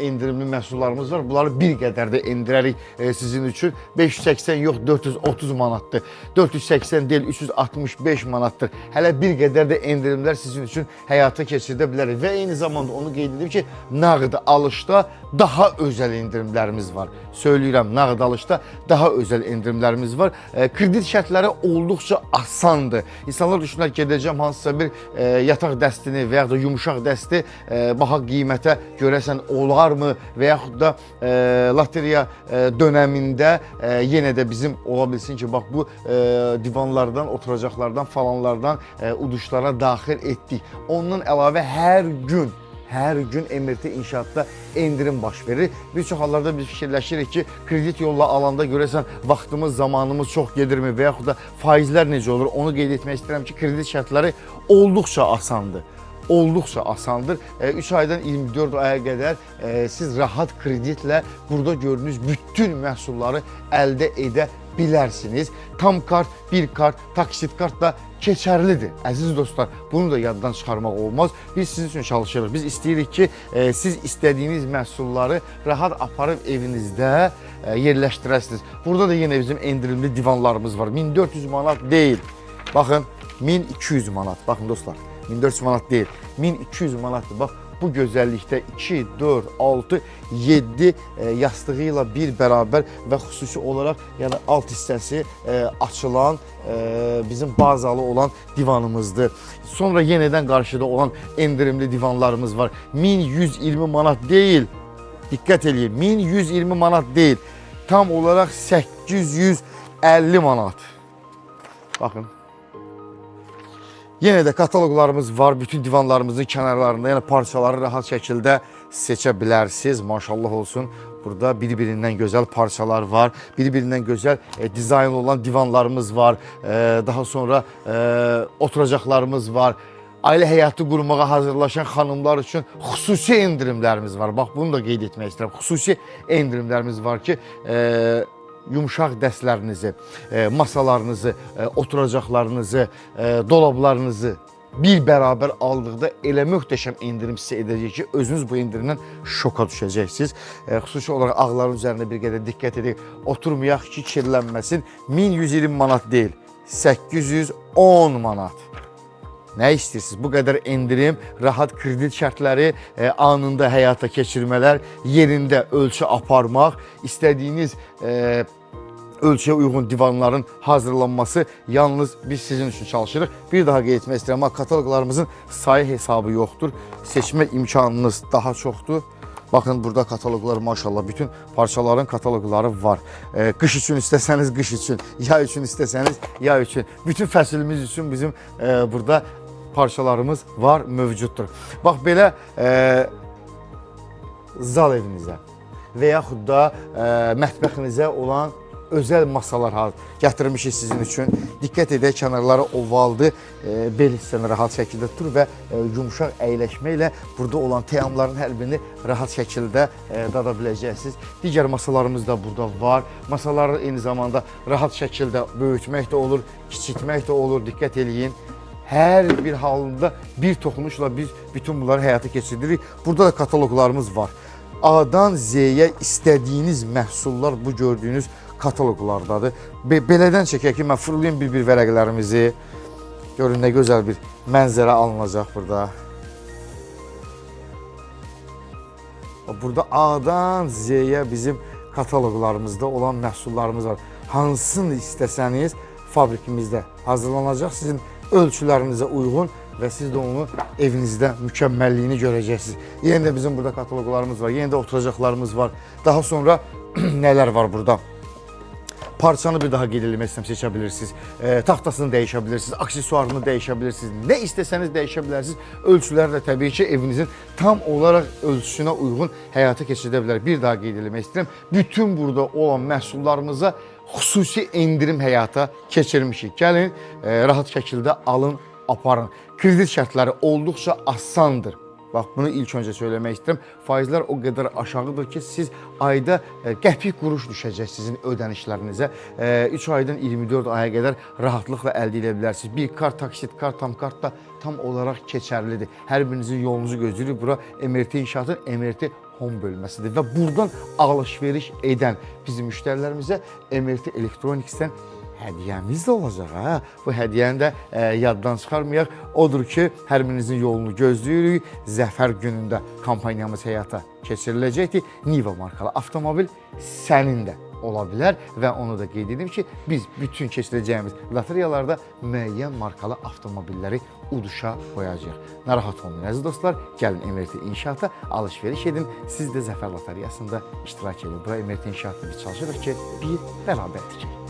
endirimli məhsullarımız var. Bunları bir qədər də endirərik sizin üçün. 580 yox, 430 manatdır. 480 deyil, 365 manatdır. Hələ bir qədər də endirimlər sizin üçün həyata keçirdə bilərik. Və eyni zamanda onu qeyd edim ki, nağd alışda daha özəl endirimlərimiz var. Söyləyirəm, nağd alışda daha özəl endirimlərimiz var. Kredit şərtləri olduqca asandır. İnsanlar düşünürlər ki, gedəcəm hansısa bir yataq dəstini və yaxud da yumuşaq dəsti baha qiymətə görəsən olarmı və yaxud da loteriya dönəmində yenə də bizim ola bilsin ki, bax bu divanlardan, oturacaqlardan, falanlardan uduşlara daxil etdik. Ondan əlavə hər gün MRT inşaatda endirim baş verir. Bir çox hallarda biz fikirləşirik ki, kredit yolla alanda görəsən vaxtımız, zamanımız çox gedirmi və yaxud da faizlər necə olur? Onu qeyd etmək istəyirəm ki, kredit şərtləri olduqca asandır. Olduqca asandır. 3 aydan 24 aya qədər siz rahat kreditlə burada gördüyünüz bütün məhsulları əldə edə bilərsiniz. Tam kart, bir kart, taksit kart da keçərlidir. Əziz dostlar, bunu da yaddan çıxarmaq olmaz. Biz sizin üçün çalışırıq. Biz istəyirik ki, siz istədiyiniz məhsulları rahat aparıb evinizdə yerləşdirəsiniz. Burada da yenə bizim endirimli divanlarımız var. 1400 manat deyil. Baxın, 1200 manat. Baxın dostlar, 1400 manat deyil. 1200 manatdır. Bax, bu gözəllikdə 2, 4, 6, 7 yastığı ilə bir bərabər və xüsusi olaraq yəni alt hissəsi açılan bizim bazalı olan divanımızdır. Sonra yenidən qarşıda olan endirimli divanlarımız var. 1120 manat deyil. Diqqət edin, 1120 manat deyil. Tam olaraq 850 manat. Baxın. Yenə də kataloqlarımız var, bütün divanlarımızın kənarlarında, yəni parçaları rahat şəkildə seçə bilərsiniz. Maşallah olsun, burada bir-birindən gözəl parçalar var, bir-birindən gözəl dizayn olan divanlarımız var, daha sonra oturacaqlarımız var. Ailə həyatı qurmağa hazırlaşan xanımlar üçün xüsusi endirimlərimiz var. Bax, bunu da qeyd etmək istəyirəm. Xüsusi endirimlərimiz var ki, yumuşaq dəstlərinizi, masalarınızı, oturacaqlarınızı, dolablarınızı bir bərabər aldıqda elə möhtəşəm endirim sizə edəcək ki, özünüz bu endirimdən şoka düşəcəksiniz. Xüsusi olaraq ağların üzərində bir qədər diqqət edək, oturmayaq ki, kirlənməsin. 1120 manat deyil, 810 manat. Nə istəyirsiniz? Bu qədər endirim, rahat kredit şərtləri, anında həyata keçirmələr, yerində ölçü aparmaq, istədiyiniz ölçüyə uyğun divanların hazırlanması yalnız biz sizin üçün çalışırıq. Bir daha qeyd etmək istəyirəm, amma kataloqlarımızın sayı hesabı yoxdur. Seçmə imkanınız daha çoxdur. Baxın, burada kataloqlar maşallah, bütün parçaların kataloqları var. Qış üçün istəsəniz qış üçün, yay üçün istəsəniz yay üçün. Bütün fəsilimiz üçün bizim burada parçalarımız var, mövcuddur. Bax, belə zal evinizə və yaxud da mətbəxinizə olan özəl masalar gətirmişik sizin üçün. Diqqət edək, kənarları ovaldır, bel hissəni rahat şəkildə tutur və yumuşaq əyləşməklə burada olan təamların hər birini rahat şəkildə dada biləcəksiniz. Digər masalarımız da burada var. Masaları eyni zamanda rahat şəkildə böyütmək də olur, kiçiltmək də olur, diqqət edin. Hər bir halında bir toxunuşla biz bütün bunları həyata keçiririk. Burada da kataloqlarımız var. A-dan Z-yə istədiyiniz məhsullar bu gördüyünüz kataloqlardadır. Belədən çəkək ki, mən fırlayayım bir-bir vərəqlərimizi. Görün, nə gözəl bir mənzərə alınacaq burada. Burada A-dan Z-yə bizim kataloqlarımızda olan məhsullarımız var. Hansını istəsəniz fabrikimizdə hazırlanacaq sizin ölçülərinizə uyğun və siz də onu evinizdə mükəmməlliyini görəcəksiniz. Yenə də bizim burada kataloqlarımız var, yenə də oturacaqlarımız var. Daha sonra nələr var burada? Parçanı bir daha qeyd eləmək istəyirəm, seçə bilirsiniz. Taxtasını dəyişə bilirsiniz, aksesuarını dəyişə bilirsiniz. Nə istəsəniz dəyişə bilərsiniz. Ölçüləri də təbii ki, evinizin tam olaraq ölçüsünə uyğun həyata keçirdə bilər. Bir daha qeyd eləmək istəyirəm. Bütün burada olan məhsullarımıza xüsusi endirim həyata keçirmişik. Gəlin, rahat şəkildə alın, aparın. Kredit şərtləri olduqca asandır. Bax, bunu ilk öncə söyləmək istəyirəm. Faizlər o qədər aşağıdır ki, siz ayda qəpik quruş düşəcək sizin ödənişlərinizə. 3 aydan 24 aya qədər rahatlıqla əldə edə bilərsiniz. Bir kart, taksit kart, tam kart da tam olaraq keçərlidir. Hər birinizin yolunuzu gözləyirik. Bura MRT inşaatın MRT home bölməsidir və buradan alış-veriş edən bizim müştərilərimizə MRT Electronics'dən hədiyyəmiz də olacaq. Ha? Bu hədiyyəni də yaddan çıxarmayaq. Odur ki, hər birinizin yolunu gözləyirik. Zəfər günündə kampaniyamız həyata keçiriləcəkdir. Niva markalı avtomobil sənin də ola bilər və onu da qeyd edim ki, biz bütün keçirəcəyimiz lotereyalarda müəyyən markalı avtomobilləri uduşa qoyacağıq. Narahat olmayın əziz dostlar, gəlin MRT İnşaata alış-veriş edin. Siz də Zəfər lotereyasında iştirak edin. Bura MRT İnşaatda biz çalışırıq ki, bir bərabər tikək.